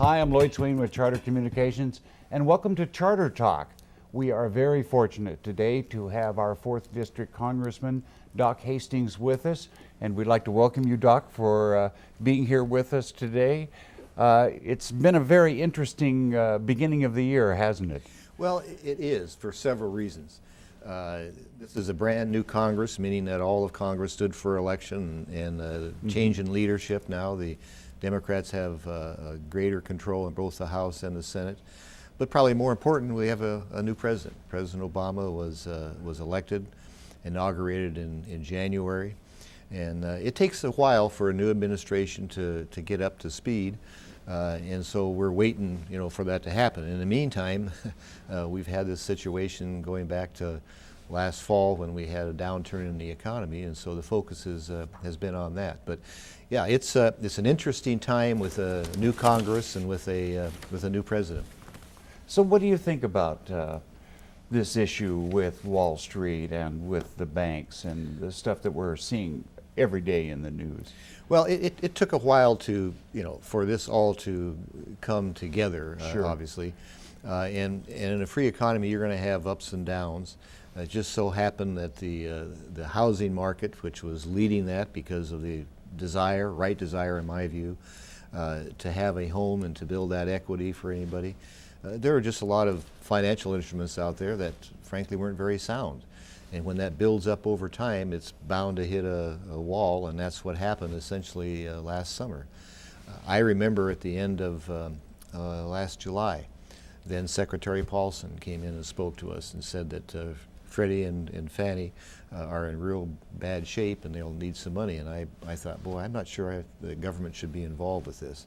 Hi, I'm Lloyd Swain with Charter Communications, and welcome to Charter Talk. We are very fortunate today to have our 4th District Congressman, Doc Hastings, with us, and we'd like to welcome you, Doc, for being here with us today. It's been a very interesting beginning of the year, hasn't it? Well, it is for several reasons. This is a brand new Congress, meaning that all of Congress stood for election and change in leadership now. The Democrats have greater control in both the House and the Senate. But probably more important, we have a new president. President Obama was elected, inaugurated in January. And it takes a while for a new administration to get up to speed. And so we're waiting, for that to happen. In the meantime, we've had this situation going back to last fall when we had a downturn in the economy, and so the focus has been on that. But yeah, it's an interesting time with a new Congress and with a new president. So what do you think about this issue with Wall Street and with the banks and the stuff that we're seeing every day in the news? Well, it took a while to, for this all to come together, Sure. obviously. And in a free economy, you're going to have ups and downs. It just so happened that the housing market, which was leading that because of the right desire in my view, to have a home and to build that equity for anybody, there are just a lot of financial instruments out there that frankly weren't very sound. And when that builds up over time, it's bound to hit a wall, and that's what happened essentially last summer. I remember at the end of last July, then Secretary Paulson came in and spoke to us and said that Freddie and Fannie are in real bad shape and they'll need some money. And I thought, boy, I'm not sure the government should be involved with this.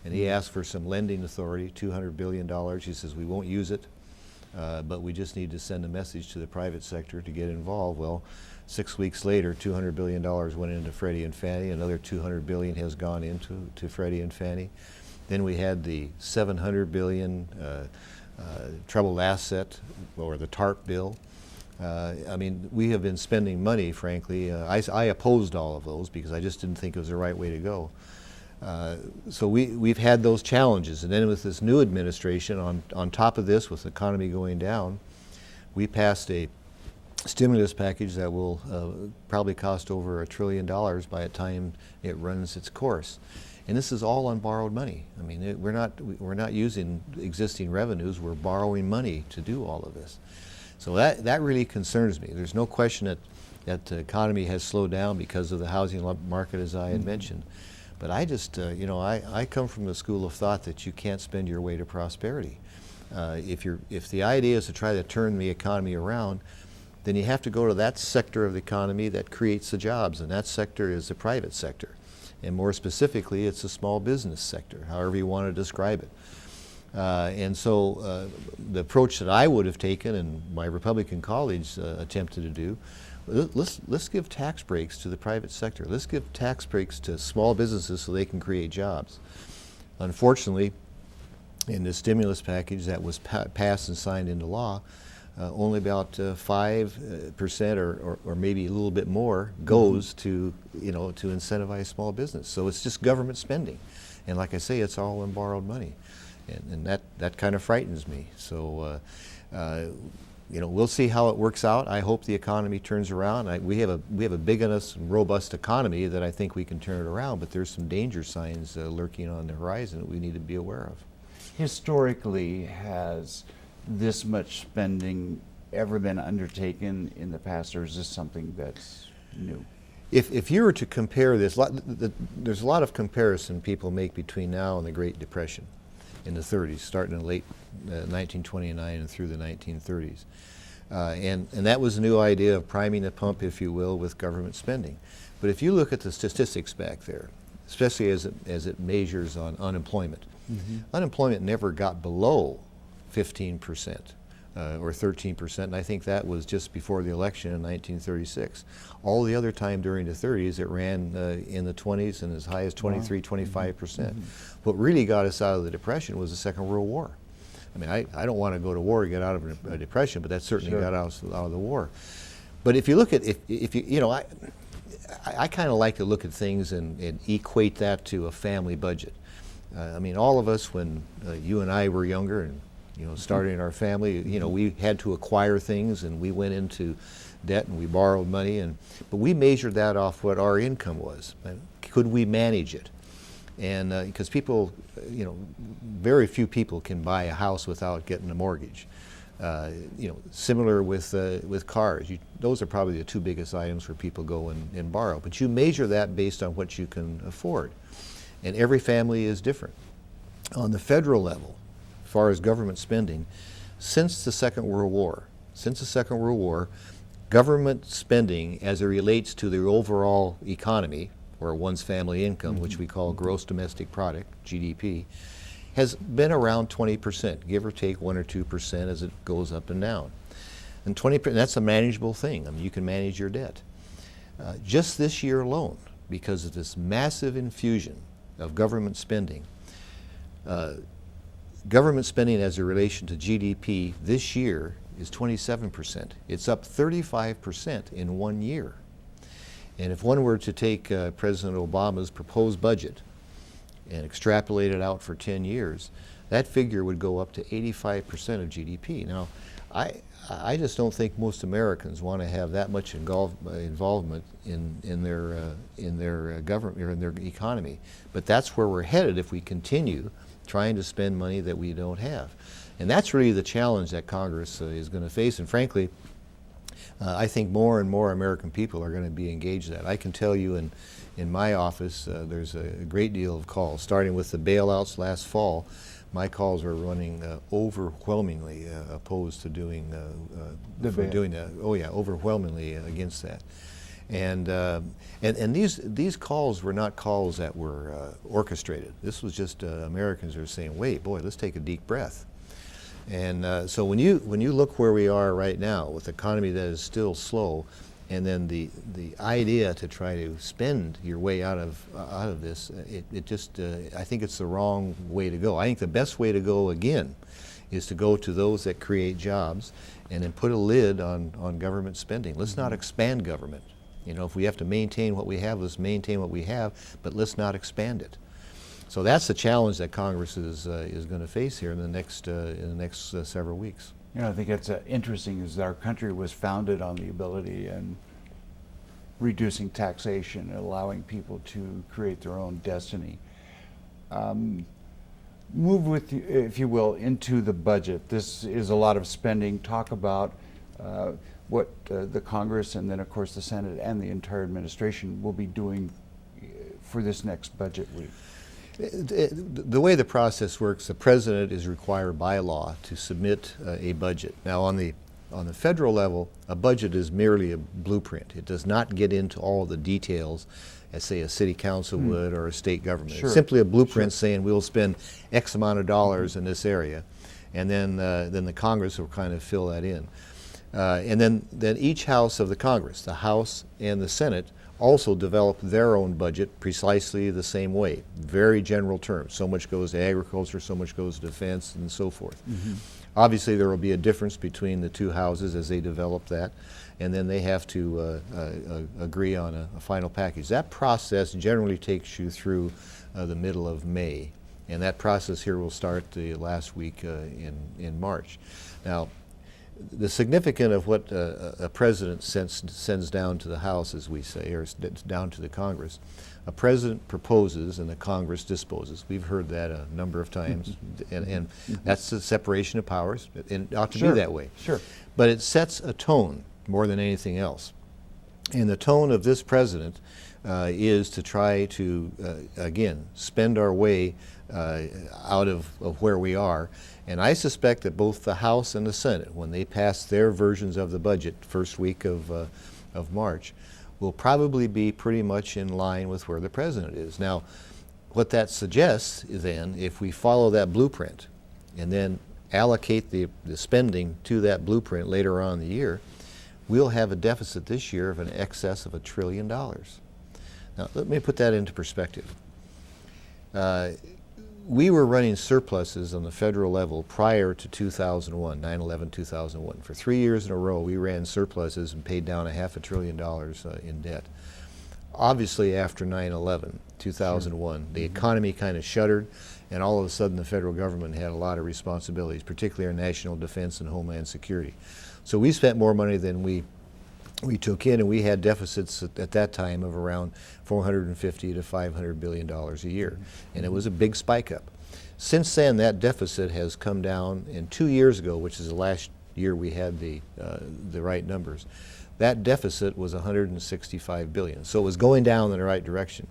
And he asked for some lending authority, $200 billion. He says, we won't use it. But we just need to send a message to the private sector to get involved. Well, 6 weeks later, $200 billion went into Freddie and Fannie. Another $200 billion has gone into Freddie and Fannie. Then we had the $700 billion troubled asset, or the TARP bill. I mean, we have been spending money, frankly. I opposed all of those because I just didn't think it was the right way to go. So we've had those challenges, and then with this new administration, on top of this, with the economy going down, we passed a stimulus package that will probably cost over $1 trillion by the time it runs its course, and this is all on borrowed money. I mean, we're not using existing revenues; we're borrowing money to do all of this. So that really concerns me. There's no question that the economy has slowed down because of the housing market, as I had mentioned. But I just, I come from the school of thought that you can't spend your way to prosperity. If the idea is to try to turn the economy around, then you have to go to that sector of the economy that creates the jobs, and that sector is the private sector. And more specifically, it's the small business sector, however you want to describe it. And so the approach that I would have taken, and my Republican colleagues attempted to do, let's give tax breaks to the private sector. Let's give tax breaks to small businesses so they can create jobs. Unfortunately, in the stimulus package that was passed and signed into law, only about 5% or maybe a little bit more goes to to incentivize small business. So it's just government spending, and like I say, it's all in borrowed money, and that kind of frightens me. So. We'll see how it works out. I hope the economy turns around. We have a big enough and robust economy that I think we can turn it around, but there's some danger signs lurking on the horizon that we need to be aware of. Historically, has this much spending ever been undertaken in the past, or is this something that's new? If you were to compare this, there's a lot of comparison people make between now and the Great Depression in the 30s, starting in late 1929 and through the 1930s. And that was a new idea of priming the pump, if you will, with government spending. But if you look at the statistics back there, especially as it measures on unemployment, unemployment never got below 15%. Or 13%, and I think that was just before the election in 1936. All the other time during the 30s, it ran in the 20s and as high as 23, 25%. What really got us out of the Depression was the Second World War. I mean, I don't want to go to war to get out of a depression, but that certainly got us out of the war. But if you look at, I kind of like to look at things and equate that to a family budget. I mean, all of us, when you and I were younger and starting our family, we had to acquire things, and we went into debt and we borrowed money, but we measured that off what our income was. Could we manage it? And because people, very few people can buy a house without getting a mortgage. Similar with cars. Those are probably the two biggest items where people go and borrow. But you measure that based on what you can afford. And every family is different. On the federal level, as far as government spending, since the Second World War, government spending as it relates to the overall economy, or one's family income, which we call gross domestic product, GDP, has been around 20%, give or take 1 or 2% as it goes up and down. And 20%, that's a manageable thing. I mean, you can manage your debt. Just this year alone, because of this massive infusion of government spending as a relation to GDP this year is 27%. It's up 35% in 1 year. And if one were to take President Obama's proposed budget and extrapolate it out for 10 years, that figure would go up to 85% of GDP. Now, I just don't think most Americans want to have that much involvement in their government or in their economy. But that's where we're headed if we continue trying to spend money that we don't have. And that's really the challenge that Congress is going to face. And frankly, I think more and more American people are going to be engaged in that. I can tell you in my office, there's a great deal of calls, starting with the bailouts last fall. My calls are running overwhelmingly opposed to doing that. Oh yeah, overwhelmingly against that. And these calls were not calls that were orchestrated. This was just Americans who are saying, "Wait, boy, let's take a deep breath." And so when you look where we are right now with an economy that is still slow, and then the idea to try to spend your way out of this, it just I think it's the wrong way to go. I think the best way to go again is to go to those that create jobs and then put a lid on government spending. Let's not expand government. If we have to maintain what we have, let's maintain what we have, but let's not expand it. So that's the challenge that Congress is going to face here in the next several weeks. I think it's interesting is our country was founded on the ability and reducing taxation and allowing people to create their own destiny. Move with you, if you will, into the budget. This is a lot of spending. Talk about what the Congress and then of course the Senate and the entire administration will be doing for this next budget week. The way the process works, the president is required by law to submit a budget. Now, on the federal level, a budget is merely a blueprint. It does not get into all the details as, say, a city council would or a state government. Sure. It's simply a blueprint saying we'll spend X amount of dollars in this area, and then the Congress will kind of fill that in. And then each house of the Congress, the House and the Senate, also develop their own budget precisely the same way. Very general terms. So much goes to agriculture, so much goes to defense, and so forth. Obviously, there will be a difference between the two houses as they develop that, and then they have to agree on a final package. That process generally takes you through the middle of May, and that process here will start the last week in March. Now, the significance of what a president sends down to the House, as we say, or down to the Congress, a president proposes and the Congress disposes. We've heard that a number of times, and that's the separation of powers, and it ought to be that way. Sure. But it sets a tone more than anything else. And the tone of this president is to try to, again, spend our way out of where we are. And I suspect that both the House and the Senate, when they pass their versions of the budget first week of March, will probably be pretty much in line with where the president is. Now, what that suggests is then, if we follow that blueprint and then allocate the spending to that blueprint later on in the year, we'll have a deficit this year of an excess of $1 trillion. Now, let me put that into perspective. We were running surpluses on the federal level prior to 2001, 9/11/2001. For 3 years in a row, we ran surpluses and paid down $500 billion in debt. Obviously, after 9/11/2001, the economy kind of shuttered, and all of a sudden the federal government had a lot of responsibilities, particularly our national defense and homeland security. So we spent more money than we took in, and we had deficits at that time of around $450 to $500 billion a year, and it was a big spike up. Since then, that deficit has come down, and 2 years ago, which is the last year we had the right numbers, that deficit was $165 billion. So it was going down in the right direction.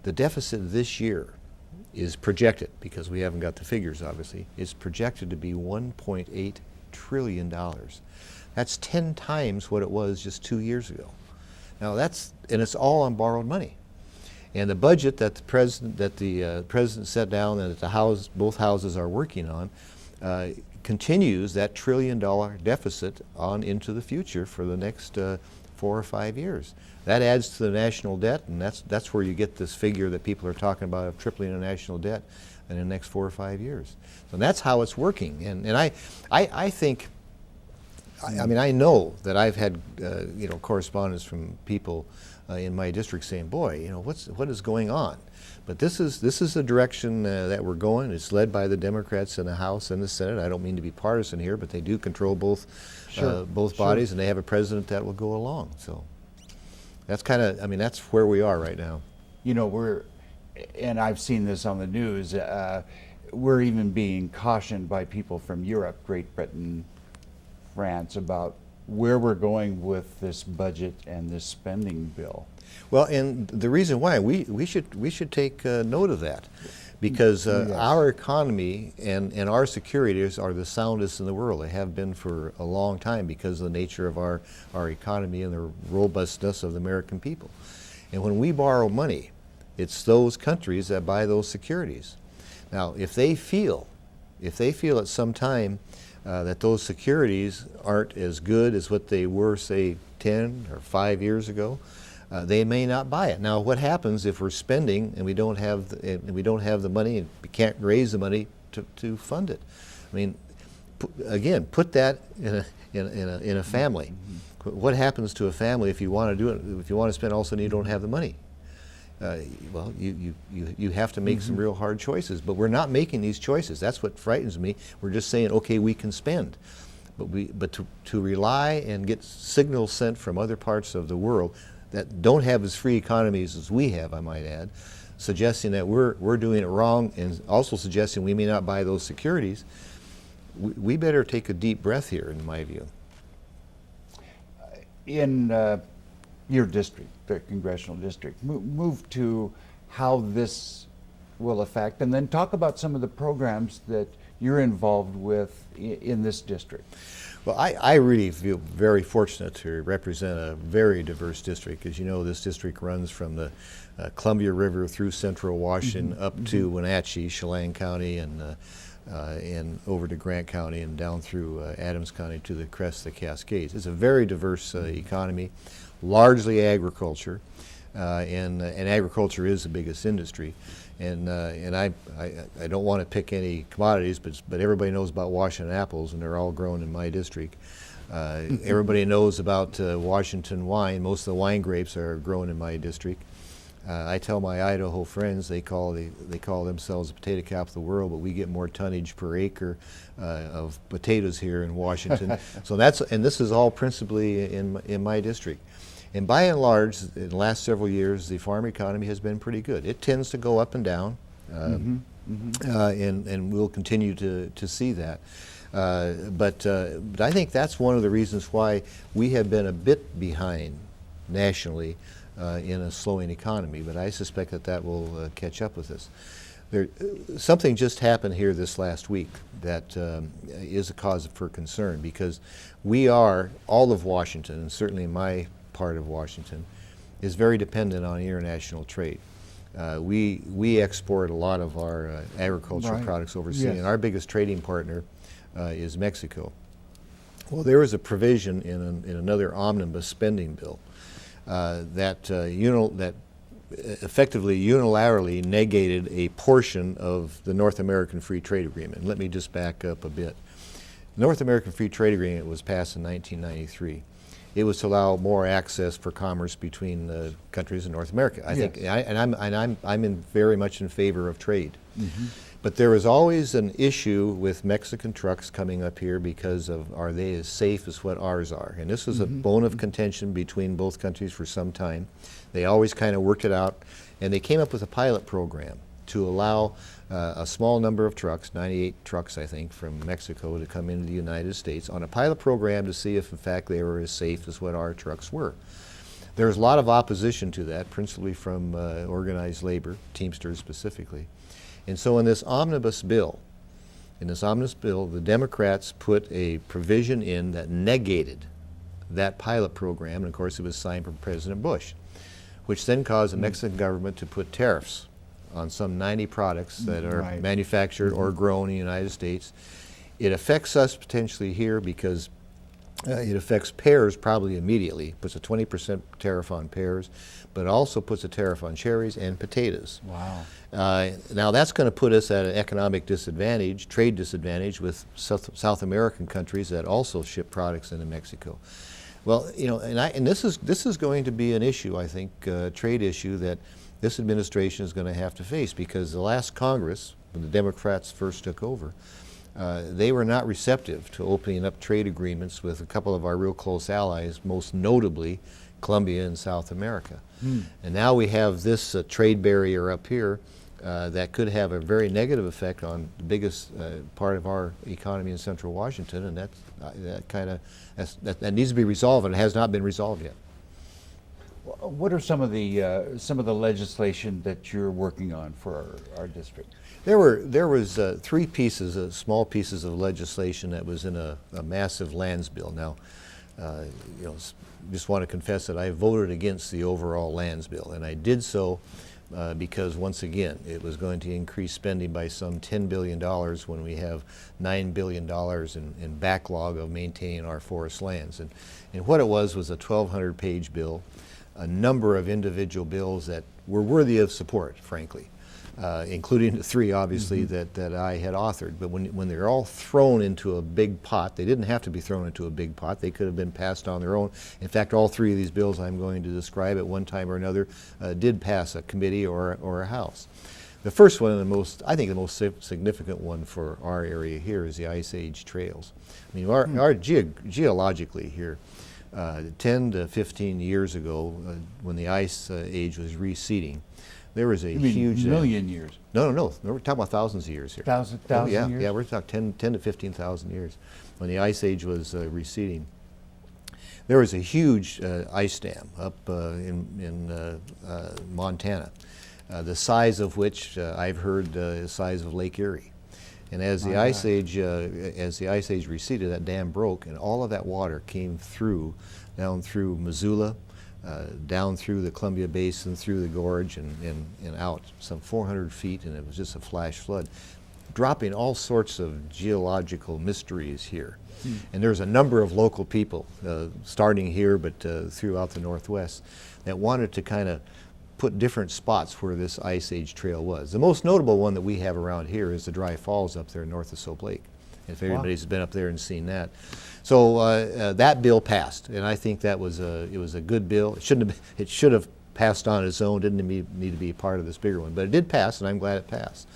The deficit this year is projected, because we haven't got the figures obviously, is projected to be $1.8 trillion. That's 10 times what it was just 2 years ago. Now and it's all on borrowed money. And the budget that the president set down and that both houses are working on continues that $1 trillion deficit on into the future for the next 4 or 5 years. That adds to the national debt, and that's where you get this figure that people are talking about of tripling the national debt in the next 4 or 5 years. So that's how it's working. And I think, I mean, I know that I've had correspondence from people in my district saying, boy, what is going on? But this is the direction that we're going. It's led by the Democrats in the House and the Senate. I don't mean to be partisan here, but they do control both bodies, and they have a president that will go along. So that's that's where we are right now. And I've seen this on the news, we're even being cautioned by people from Europe, Great Britain, France, about where we're going with this budget and this spending bill. Well, and the reason why we should take note of that, because Yes. our economy and our securities are the soundest in the world. They have been for a long time because of the nature of our economy and the robustness of the American people. And when we borrow money, it's those countries that buy those securities. Now, if they feel at some time that those securities aren't as good as what they were, say, 10 or 5 years ago, they may not buy it. Now, what happens if we're spending and we don't have the money, and we can't raise the money to fund it? I mean, put that in a family. What happens to a family if you want to do it? If you want to spend, all of a sudden you don't have the money. Well, you have to make some real hard choices, but we're not making these choices. That's what frightens me. We're just saying, okay, we can spend, but to rely and get signals sent from other parts of the world that don't have as free economies as we have, I might add, suggesting that we're doing it wrong, and also suggesting we may not buy those securities. We better take a deep breath here, in my view. In your district, the congressional district, move to how this will affect, and then talk about some of the programs that you're involved with in this district. Well, I really feel very fortunate to represent a very diverse district. As you know, this district runs from the Columbia River through central Washington up to Wenatchee, Chelan County, and over to Grant County and down through Adams County to the crest of the Cascades. It's a very diverse economy, largely agriculture, and agriculture is the biggest industry. And I don't want to pick any commodities, but everybody knows about Washington apples, and they're all grown in my district. Everybody knows about Washington wine. Most of the wine grapes are grown in my district. I tell my Idaho friends, they call themselves the potato capital of the world, but we get more tonnage per acre of potatoes here in Washington. So this is all principally in my district. And by and large, in the last several years, the farm economy has been pretty good. It tends to go up and down, and we'll continue to see that. But I think that's one of the reasons why we have been a bit behind nationally in a slowing economy. But I suspect that will catch up with us. Something just happened here this last week that is a cause for concern, because all of Washington, and certainly my part of Washington, is very dependent on international trade. We export a lot of our agricultural products overseas, and our biggest trading partner is Mexico. Well, there was a provision in another omnibus spending bill that effectively unilaterally negated a portion of the North American Free Trade Agreement. Let me just back up a bit. The North American Free Trade Agreement was passed in 1993. it was to allow more access for commerce between countries in North America. I think, I'm very much in favor of trade. But there is always an issue with Mexican trucks coming up here because of, are they as safe as what ours are? And this was a bone of contention between both countries for some time. They always kind of worked it out, and they came up with a pilot program to allow a small number of trucks, 98 trucks I think, from Mexico to come into the United States on a pilot program to see if in fact they were as safe as what our trucks were. There's a lot of opposition to that, principally from organized labor, Teamsters specifically. And so in this omnibus bill, the Democrats put a provision in that negated that pilot program, and of course it was signed by President Bush, which then caused the Mexican government to put tariffs on some 90 products that are manufactured or grown in the United States. It affects us potentially here because it affects pears probably immediately, puts a 20% tariff on pears, but it also puts a tariff on cherries and potatoes. Wow. Now that's going to put us at an economic disadvantage, trade disadvantage with South American countries that also ship products into Mexico. Well, you know, and this is going to be an issue, I think, trade issue that this administration is going to have to face, because the last Congress, when the Democrats first took over, they were not receptive to opening up trade agreements with a couple of our real close allies, most notably Colombia and South America. And now we have this trade barrier up here that could have a very negative effect on the biggest part of our economy in Central Washington, and that needs to be resolved, and it has not been resolved yet. What are some of the legislation that you're working on for our district? There was three pieces, small pieces of legislation that was in a massive lands bill. Now, you know, just want to confess that I voted against the overall lands bill, and I did so because once again it was going to increase spending by some $10 billion when we have $9 billion in backlog of maintaining our forest lands. And what it was a 1,200-page bill, a number of individual bills that were worthy of support, frankly, including the three, obviously, that I had authored. But when they're all thrown into a big pot, they didn't have to be thrown into a big pot. They could have been passed on their own. In fact, all three of these bills I'm going to describe at one time or another did pass a committee or a house. The first one, and I think the most significant one for our area here, is the Ice Age trails. I mean, our geologically here, 10 to 15 years ago, when the Ice Age was receding, there was a huge million years. No, we're talking about thousands of years here. Thousand years? Yeah, we're talking 10 to 15,000 years. When the Ice Age was receding, there was a huge ice dam up in Montana, the size of which I've heard the size of Lake Erie. And as the Ice Age receded, that dam broke, and all of that water came down through Missoula, down through the Columbia Basin, through the gorge, and out some 400 feet, and it was just a flash flood, dropping all sorts of geological mysteries here. And there's a number of local people, starting here but throughout the Northwest, that wanted to kind of put different spots where this Ice Age trail was. The most notable one that we have around here is the Dry Falls up there north of Soap Lake, if anybody's been up there and seen that. So that bill passed, and I think that was it was a good bill. It should have passed on its own. Didn't need to be part of this bigger one, but it did pass, and I'm glad it passed.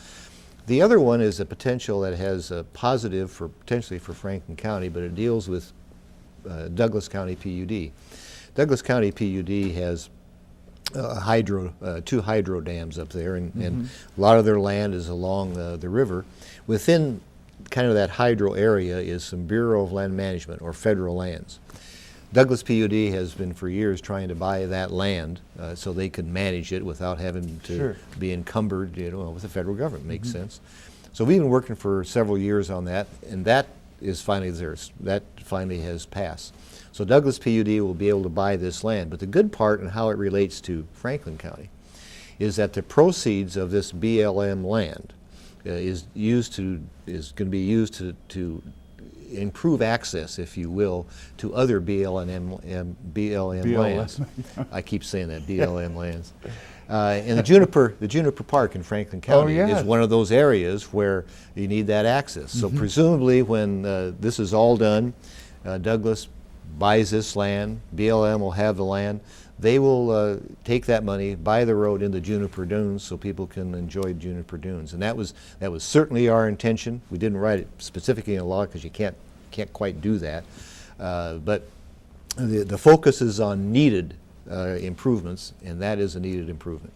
The other one is a potential that has a positive potentially for Franklin County, but it deals with Douglas County PUD. Douglas County PUD has two hydro dams up there, and a lot of their land is along the river. Within kind of that hydro area is some Bureau of Land Management, or federal lands. Douglas PUD has been for years trying to buy that land so they could manage it without having to be encumbered, with the federal government. Makes sense. So we've been working for several years on that, and that is finally theirs. That finally has passed. So Douglas PUD will be able to buy this land. But the good part and how it relates to Franklin County is that the proceeds of this BLM land is going to be used to improve access, if you will, to other BLM lands. I keep saying that, BLM lands. And the Juniper Park in Franklin County is one of those areas where you need that access. So presumably when this is all done, Douglas buys this land, BLM will have the land. They will take that money, buy the road into Juniper Dunes so people can enjoy Juniper Dunes. And that was certainly our intention. We didn't write it specifically in law because you can't quite do that. But the focus is on needed improvements, and that is a needed improvement.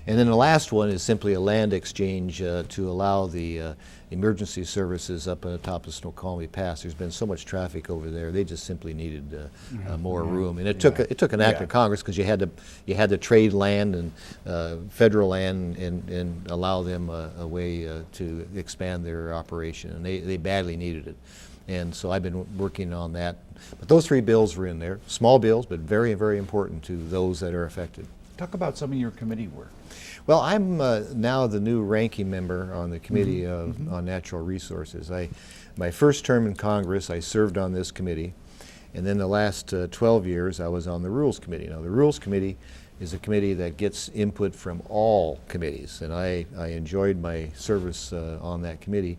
And then the last one is simply a land exchange to allow the emergency services up on the top of Snoqualmie Pass. There's been so much traffic over there; they just simply needed more room. And it took an act of Congress because you had to trade land and federal land and allow them a way to expand their operation, and they badly needed it. And so I've been working on that. But those three bills were in there, small bills, but very, very important to those that are affected. Talk about some of your committee work. Well, I'm now the new ranking member on the Committee on Natural Resources. My first term in Congress, I served on this committee, and then the last 12 years I was on the Rules Committee. Now, the Rules Committee is a committee that gets input from all committees, and I enjoyed my service on that committee.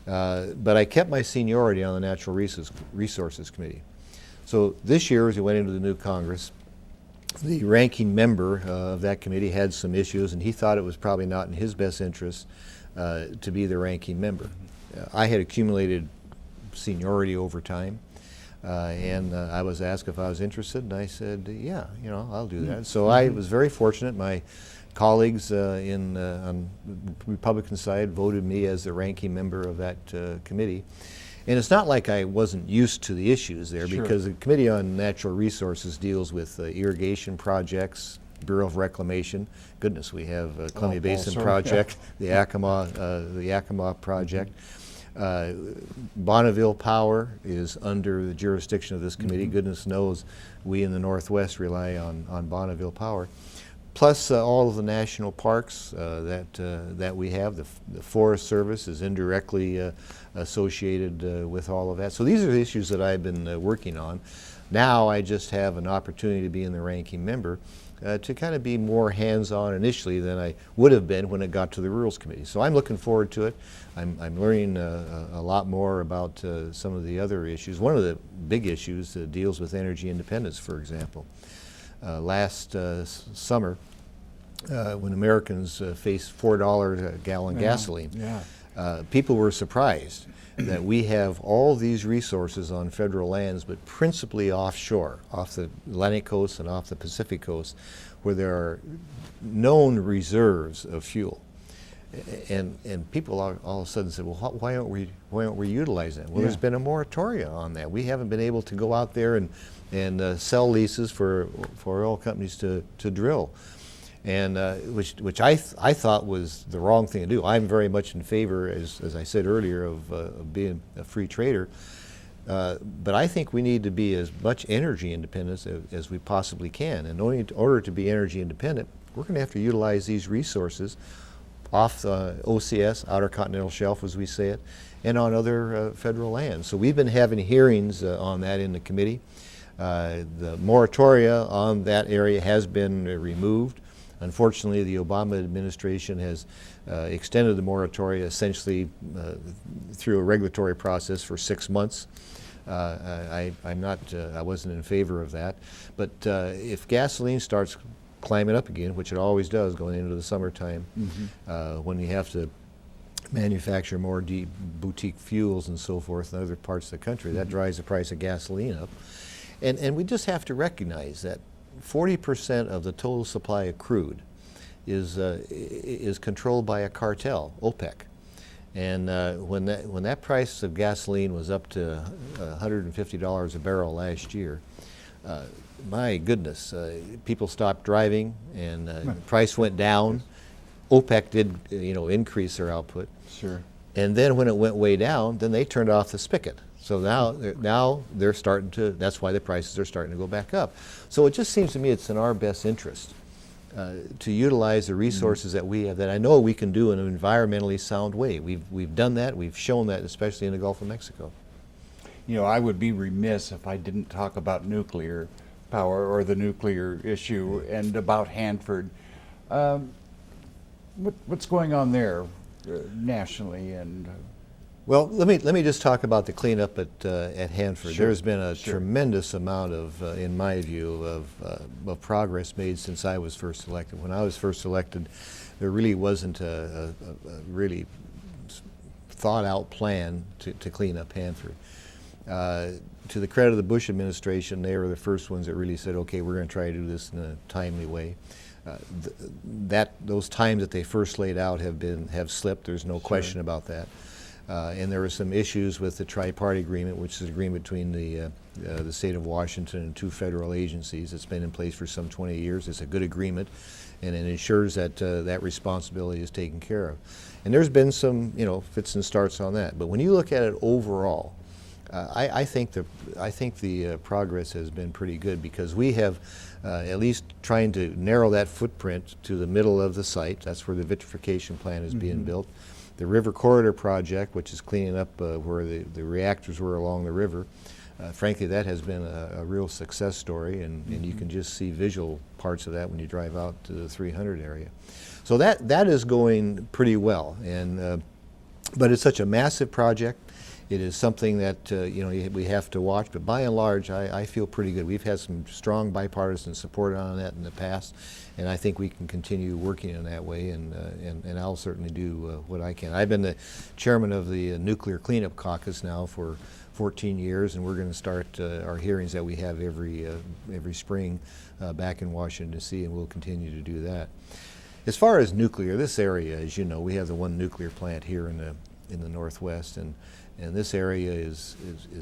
But I kept my seniority on the Natural Resources Committee. So this year, as we went into the new Congress, the ranking member of that committee had some issues, and he thought it was probably not in his best interest to be the ranking member. I had accumulated seniority over time, and I was asked if I was interested, and I said, yeah, I'll do that. So I was very fortunate. My colleagues on the Republican side voted me as the ranking member of that committee. And it's not like I wasn't used to the issues there, because the Committee on Natural Resources deals with irrigation projects, Bureau of Reclamation. Goodness, we have Columbia Basin Project, the Yakima Project. Bonneville Power is under the jurisdiction of this committee. Goodness knows we in the Northwest rely on Bonneville Power. Plus all of the national parks that we have. The Forest Service is indirectly associated with all of that. So these are the issues that I've been working on. Now I just have an opportunity to be in the ranking member to kind of be more hands-on initially than I would have been when it got to the Rules Committee. So I'm looking forward to it. I'm learning a lot more about some of the other issues. One of the big issues deals with energy independence, for example. Last summer, when Americans faced $4 a gallon gasoline, people were surprised that we have all these resources on federal lands, but principally offshore, off the Atlantic coast and off the Pacific coast, where there are known reserves of fuel. And people all of a sudden said, well, why aren't we utilizing that? Well, there's been a moratorium on that. We haven't been able to go out there and sell leases for oil companies to drill, and which I thought was the wrong thing to do. I'm very much in favor, as I said earlier, of being a free trader. But I think we need to be as much energy independent as we possibly can. And in order to be energy independent, we're going to have to utilize these resources off the OCS, Outer Continental Shelf as we say it, and on other federal lands. So we've been having hearings on that in the committee. The moratoria on that area has been removed. Unfortunately, the Obama administration has extended the moratoria essentially through a regulatory process for 6 months. I wasn't in favor of that. But if gasoline starts climbing up again, which it always does going into the summertime, when you have to manufacture more boutique fuels and so forth in other parts of the country, that drives the price of gasoline up. And we just have to recognize that 40% of the total supply of crude is controlled by a cartel, OPEC. And when that price of gasoline was up to $150 a barrel last year, my goodness, people stopped driving, and the price went down. OPEC did, increase their output. Sure. And then when it went way down, then they turned off the spigot. So now they're starting to. That's why the prices are starting to go back up. So it just seems to me it's in our best interest to utilize the resources that we have, that I know we can do in an environmentally sound way. We've done that. We've shown that, especially in the Gulf of Mexico. I would be remiss if I didn't talk about nuclear power or the nuclear issue and about Hanford. What's going on there nationally? And Well, let me just talk about the cleanup at Hanford. Sure, There's been a sure. tremendous amount of, in my view, of progress made since I was first elected. When I was first elected, there really wasn't a really thought-out plan to clean up Hanford. To the credit of the Bush administration, they were the first ones that really said, okay, we're going to try to do this in a timely way. Those times that they first laid out have slipped. There's no question about that. And there were some issues with the tri-party agreement, which is an agreement between the state of Washington and 2 federal agencies. It's been in place for some 20 years. It's a good agreement, and it ensures that that responsibility is taken care of. And there's been some, fits and starts on that. But when you look at it overall, I think the progress has been pretty good, because we have at least trying to narrow that footprint to the middle of the site. That's where the vitrification plant is being built. The River Corridor project, which is cleaning up where the reactors were along the river, frankly, that has been a real success story, and you can just see visual parts of that when you drive out to the 300 area. So that is going pretty well, and but it's such a massive project. It is something that we have to watch, but by and large, I feel pretty good. We've had some strong bipartisan support on that in the past, and I think we can continue working in that way, and I'll certainly do what I can. I've been the chairman of the Nuclear Cleanup Caucus now for 14 years, and we're going to start our hearings that we have every spring back in Washington, D.C., and we'll continue to do that. As far as nuclear, this area, as you know, we have the one nuclear plant here in the Northwest, and this area is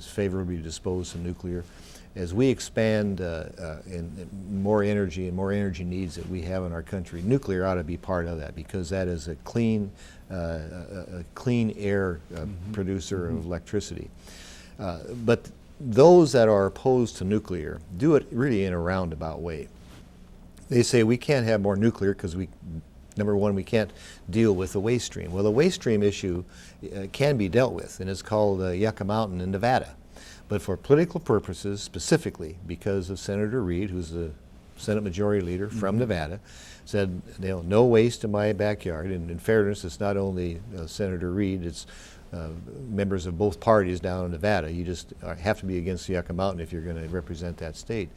favorably disposed to nuclear. As we expand in more energy and more energy needs that we have in our country, nuclear ought to be part of that, because that is a clean air producer of electricity. But those that are opposed to nuclear do it really in a roundabout way. They say we can't have more nuclear because number one, we can't deal with the waste stream. Well, the waste stream issue can be dealt with, and it's called Yucca Mountain in Nevada. But for political purposes, specifically because of Senator Reid, who's the Senate Majority Leader from Nevada, said, no waste in my backyard. And in fairness, it's not only Senator Reid, it's members of both parties down in Nevada. You just have to be against the Yucca Mountain if you're going to represent that state.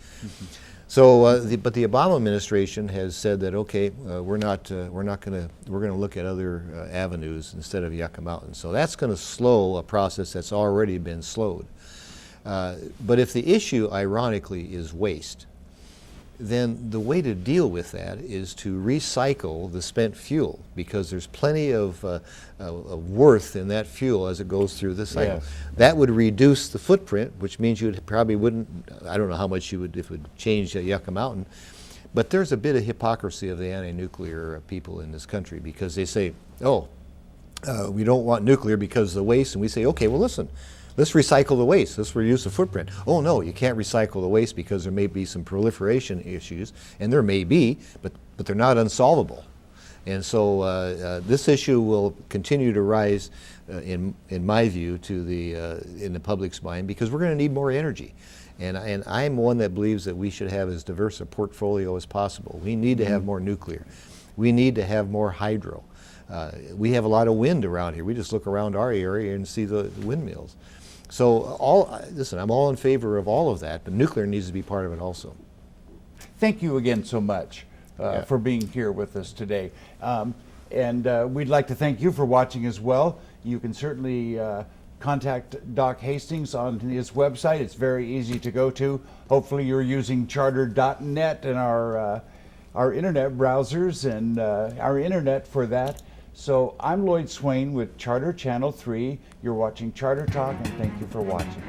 So, but the Obama administration has said that okay, we're going to look at other avenues instead of Yucca Mountain. So that's going to slow a process that's already been slowed. But if the issue, ironically, is waste, then the way to deal with that is to recycle the spent fuel, because there's plenty of worth in that fuel as it goes through the cycle. Yes. That would reduce the footprint, which means you probably wouldn't, I don't know how much you would, if it would change Yucca Mountain, but there's a bit of hypocrisy of the anti-nuclear people in this country, because they say, we don't want nuclear because of the waste, and we say, okay, well listen, let's recycle the waste. Let's reduce the footprint. Oh no, you can't recycle the waste because there may be some proliferation issues, and there may be, but they're not unsolvable. And so this issue will continue to rise, in my view, in the public's mind, because we're going to need more energy. And I'm one that believes that we should have as diverse a portfolio as possible. We need to have more nuclear. We need to have more hydro. We have a lot of wind around here. We just look around our area and see the windmills. So listen, I'm all in favor of all of that, but nuclear needs to be part of it also. Thank you again so much for being here with us today. And we'd like to thank you for watching as well. You can certainly contact Doc Hastings on his website. It's very easy to go to. Hopefully you're using charter.net and our internet browsers and our internet for that. So I'm Lloyd Swain with Charter Channel 3. You're watching Charter Talk, and thank you for watching.